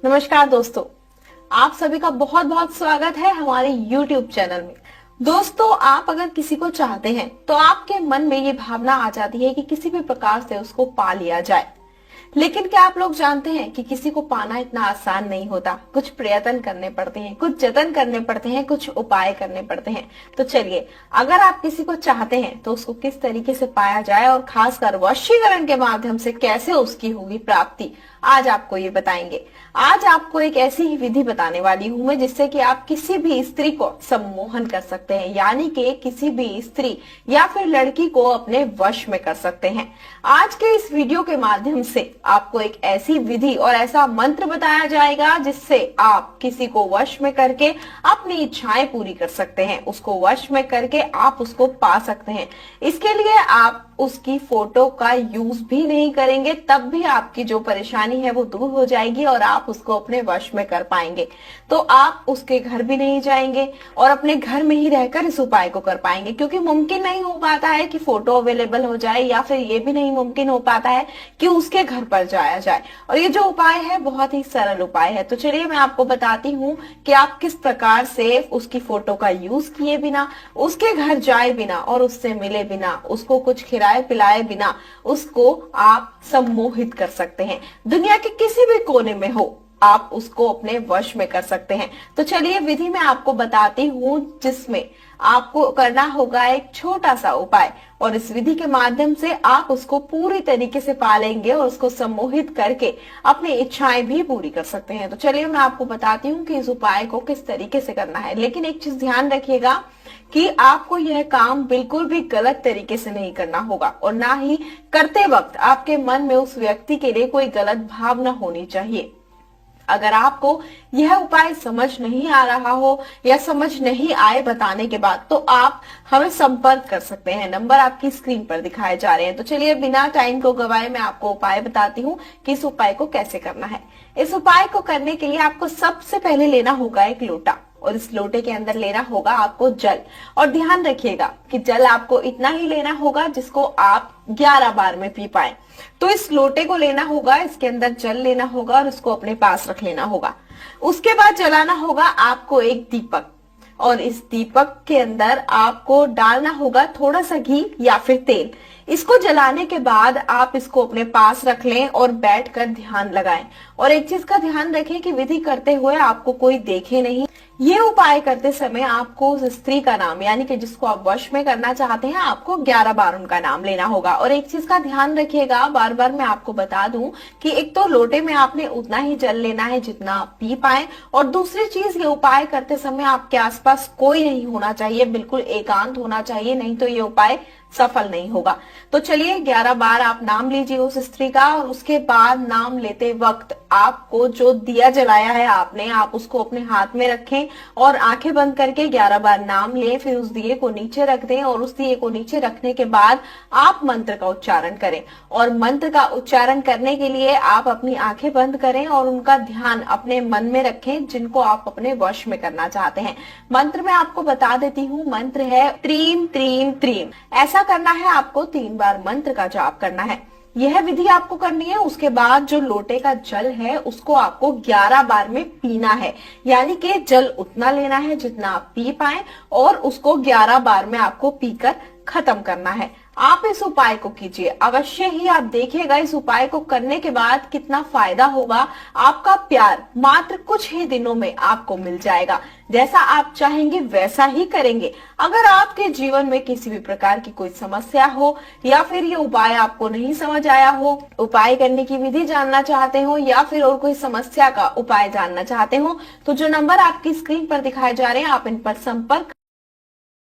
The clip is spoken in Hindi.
नमस्कार दोस्तों, आप सभी का बहुत बहुत स्वागत है हमारे YouTube चैनल में। दोस्तों, आप अगर किसी को चाहते हैं तो आपके मन में ये भावना आ जाती है कि किसी भी प्रकार से उसको पा लिया जाए। लेकिन क्या आप लोग जानते हैं कि किसी को पाना इतना आसान नहीं होता। कुछ प्रयत्न करने पड़ते हैं, कुछ जतन करने पड़ते हैं, कुछ उपाय करने पड़ते हैं। तो चलिए, अगर आप किसी को चाहते हैं तो उसको किस तरीके से पाया जाए और खासकर वशीकरण के माध्यम से कैसे उसकी होगी प्राप्ति, आज आपको ये बताएंगे। आज आपको एक ऐसी ही विधि बताने वाली हूं मैं जिससे कि आप किसी भी स्त्री को सम्मोहन कर सकते हैं, यानी कि किसी भी स्त्री या फिर लड़की को अपने वश में कर सकते हैं। आज के इस वीडियो के माध्यम से आपको एक ऐसी विधि और ऐसा मंत्र बताया जाएगा जिससे आप किसी को वश में करके अपनी इच्छाएं पूरी कर सकते हैं। उसको वश में करके आप उसको पा सकते हैं। इसके लिए आप उसकी फोटो का यूज भी नहीं करेंगे, तब भी आपकी जो परेशानी है वो दूर हो जाएगी और आप उसको अपने वश में कर पाएंगे। तो आप उसके घर भी नहीं जाएंगे और अपने घर में ही रहकर इस उपाय को कर पाएंगे, क्योंकि मुमकिन नहीं हो पाता है कि फोटो अवेलेबल हो जाए, या फिर ये भी नहीं मुमकिन हो पाता है कि उसके घर पर जाया जाए। और ये जो उपाय है बहुत ही सरल उपाय है। तो चलिए मैं आपको बताती हूँ कि आप किस प्रकार से उसकी फोटो का यूज किए बिना, उसके घर जाए बिना और उससे मिले बिना, उसको कुछ खिलाए पिलाए बिना उसको आप सम्मोहित कर सकते हैं। दुनिया के किसी भी कोने में हो, आप उसको अपने वश में कर सकते हैं। तो चलिए विधि मैं आपको बताती हूँ, जिसमें आपको करना होगा एक छोटा सा उपाय, और इस विधि के माध्यम से आप उसको पूरी तरीके से पालेंगे और उसको सम्मोहित करके अपनी इच्छाएं भी पूरी कर सकते हैं। तो चलिए मैं आपको बताती हूँ कि इस उपाय को किस तरीके से करना है। लेकिन एक चीज ध्यान रखिएगा कि आपको यह काम बिल्कुल भी गलत तरीके से नहीं करना होगा, और ना ही करते वक्त आपके मन में उस व्यक्ति के लिए कोई गलत भावना होनी चाहिए। अगर आपको यह उपाय समझ नहीं आ रहा हो या समझ नहीं आए बताने के बाद, तो आप हमें संपर्क कर सकते हैं। नंबर आपकी स्क्रीन पर दिखाए जा रहे हैं। तो चलिए बिना टाइम को गवाए मैं आपको उपाय बताती हूँ कि इस उपाय को कैसे करना है। इस उपाय को करने के लिए आपको सबसे पहले लेना होगा एक लोटा, और इस लोटे के अंदर लेना होगा आपको जल। और ध्यान रखिएगा कि जल आपको इतना ही लेना होगा जिसको आप 11 बार में पी पाए। तो इस लोटे को लेना होगा, इसके अंदर जल लेना होगा और उसको अपने पास रख लेना होगा। उसके बाद जलाना होगा आपको एक दीपक, और इस दीपक के अंदर आपको डालना होगा थोड़ा सा घी या फिर तेल। इसको जलाने के बाद आप इसको अपने पास रख लें और बैठकर ध्यान लगाएं। और एक चीज का ध्यान रखें कि विधि करते हुए आपको कोई देखे नहीं। ये उपाय करते समय आपको उस स्त्री का नाम, यानी कि जिसको आप वश में करना चाहते हैं, आपको 11 बार उनका नाम लेना होगा। और एक चीज का ध्यान रखिएगा, बार बार मैं आपको बता दूं कि एक तो लोटे में आपने उतना ही जल लेना है जितना आप पी पाए, और दूसरी चीज ये उपाय करते समय आपके आसपास कोई नहीं होना चाहिए, बिल्कुल एकांत होना चाहिए, नहीं तो ये उपाय सफल नहीं होगा। तो चलिए 11 बार आप नाम लीजिए उस स्त्री का, और उसके बाद नाम लेते वक्त आपको जो दिया जलाया है आपने, आप उसको अपने हाथ में रखें और आंखें बंद करके 11 बार नाम लें। फिर उस दिए को नीचे रख दें, और उस दिए को नीचे रखने के बाद आप मंत्र का उच्चारण करें। और मंत्र का उच्चारण करने के लिए आप अपनी आंखें बंद करें और उनका ध्यान अपने मन में रखें जिनको आप अपने वश में करना चाहते हैं। मंत्र मैं आपको बता देती हूँ, मंत्र है त्रीम त्रीम त्रीम। ऐसा करना है, आपको 3 बार मंत्र का जाप करना है। यह विधि आपको करनी है। उसके बाद जो लोटे का जल है उसको आपको 11 बार में पीना है, यानी कि जल उतना लेना है जितना आप पी पाए, और उसको 11 बार में आपको पीकर खत्म करना है। आप इस उपाय को कीजिए, अवश्य ही आप देखिएगा इस उपाय को करने के बाद कितना फायदा होगा। आपका प्यार मात्र कुछ ही दिनों में आपको मिल जाएगा। जैसा आप चाहेंगे वैसा ही करेंगे। अगर आपके जीवन में किसी भी प्रकार की कोई समस्या हो, या फिर ये उपाय आपको नहीं समझ आया हो, उपाय करने की विधि जानना चाहते हो, या फिर और कोई समस्या का उपाय जानना चाहते हो, तो जो नंबर आपकी स्क्रीन पर दिखाए जा रहे हैं आप इन पर संपर्क